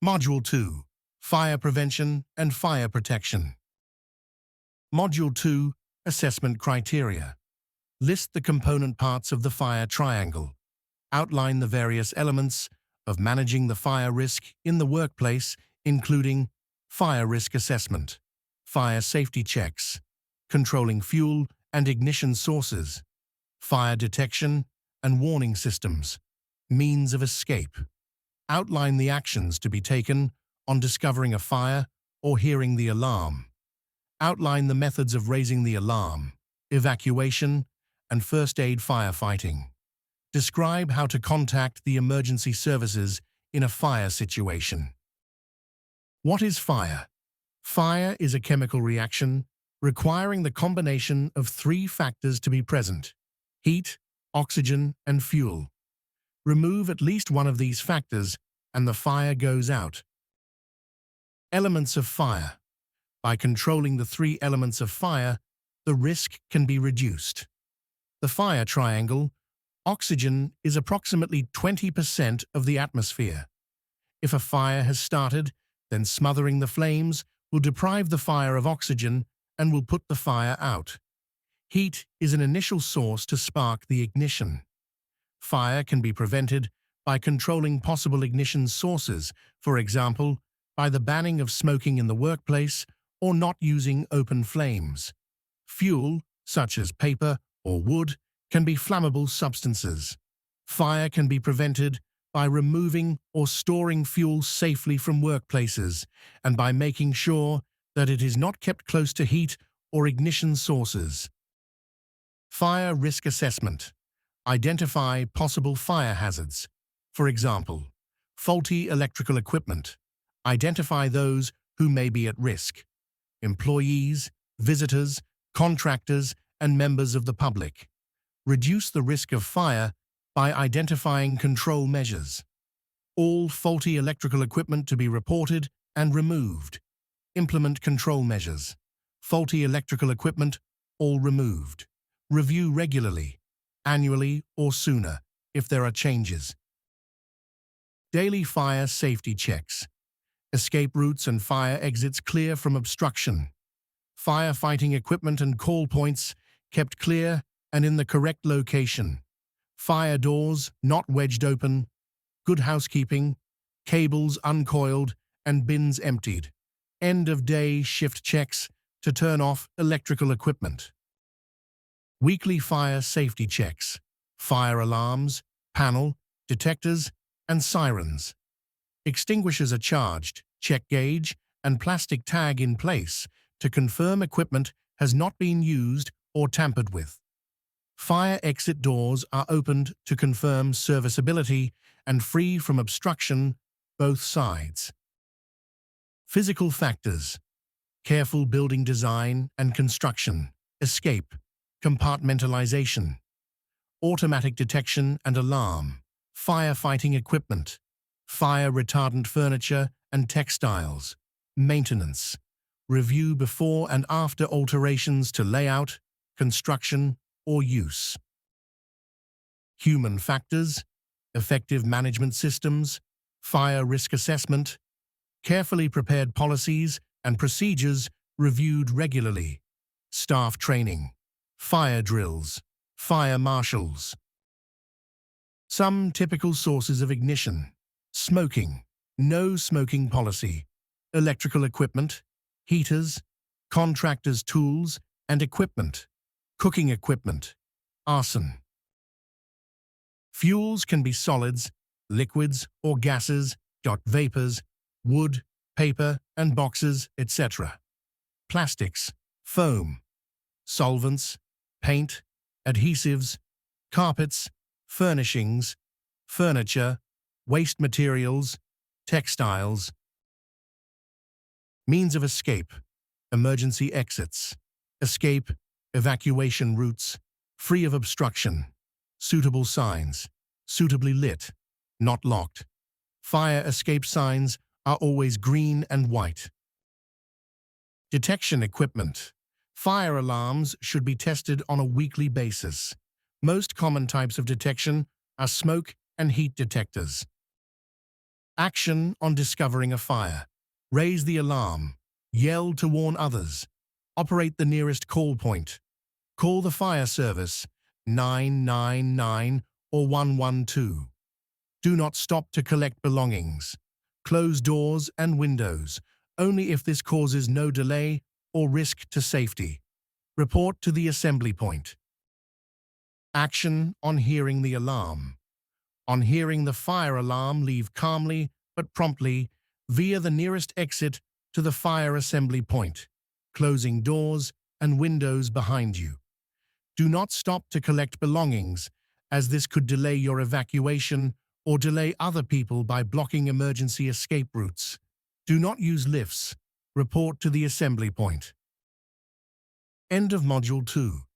Module 2. Fire Prevention and Fire Protection. Module 2. Assessment Criteria. List the component parts of the fire triangle. Outline the various elements of managing the fire risk in the workplace, including fire risk assessment, fire safety checks, controlling fuel and ignition sources, fire detection and warning systems, means of escape. Outline the actions to be taken on discovering a fire or hearing the alarm. Outline the methods of raising the alarm, evacuation, and first aid firefighting. Describe how to contact the emergency services in a fire situation. What is fire? Fire is a chemical reaction requiring the combination of three factors to be present: heat, oxygen, and fuel. Remove at least one of these factors and the fire goes out. Elements of fire. By controlling the three elements of fire, the risk can be reduced. The fire triangle. Oxygen is approximately 20% of the atmosphere. If a fire has started, then smothering the flames will deprive the fire of oxygen and will put the fire out. Heat is an initial source to spark the ignition. Fire can be prevented by controlling possible ignition sources, for example, by the banning of smoking in the workplace or not using open flames. Fuel, such as paper or wood, can be flammable substances. Fire can be prevented by removing or storing fuel safely from workplaces and by making sure that it is not kept close to heat or ignition sources. Fire risk assessment. Identify possible fire hazards. For example, faulty electrical equipment. Identify those who may be at risk. Employees, visitors, contractors, and members of the public. Reduce the risk of fire by identifying control measures. All faulty electrical equipment to be reported and removed. Implement control measures. Faulty electrical equipment, all removed. Review regularly, annually or sooner, if there are changes. Daily fire safety checks. Escape routes and fire exits clear from obstruction. Firefighting equipment and call points kept clear and in the correct location. Fire doors not wedged open. Good housekeeping. Cables uncoiled and bins emptied. End-of-day shift checks to turn off electrical equipment. Weekly fire safety checks. Fire alarms, panel, detectors, and sirens. Extinguishers are charged, check gauge, and plastic tag in place to confirm equipment has not been used or tampered with. Fire exit doors are opened to confirm serviceability and free from obstruction, both sides. Physical factors. Careful building design and construction. Escape. Compartmentalization. Automatic detection and alarm. Firefighting equipment. Fire retardant furniture and textiles. Maintenance. Review before and after alterations to layout, construction, or use. Human factors. Effective management systems. Fire risk assessment. Carefully prepared policies and procedures reviewed regularly. Staff training. Fire drills. Fire marshals. Some typical sources of ignition. Smoking. No smoking policy. Electrical equipment. Heaters. Contractors' tools and equipment. Cooking equipment. Arson. Fuels can be solids, liquids or gases, vapors, wood, paper and boxes, etc. Plastics, foam, solvents, paint, adhesives, carpets, furnishings, furniture, waste materials, textiles. Means of escape. Emergency exits. Escape, evacuation routes, free of obstruction. Suitable signs. Suitably lit, not locked. Fire escape signs are always green and white. Detection equipment. Fire alarms should be tested on a weekly basis. Most common types of detection are smoke and heat detectors. Action on discovering a fire. Raise the alarm. Yell to warn others. Operate the nearest call point. Call the fire service 999 or 112. Do not stop to collect belongings. Close doors and windows, only if this causes no delay or risk to safety. Report to the assembly point. Action on hearing the alarm. On hearing the fire alarm, leave calmly but promptly via the nearest exit to the fire assembly point, closing doors and windows behind you. Do not stop to collect belongings, as this could delay your evacuation or delay other people by blocking emergency escape routes. Do not use lifts. Report to the assembly point. End of Module 2.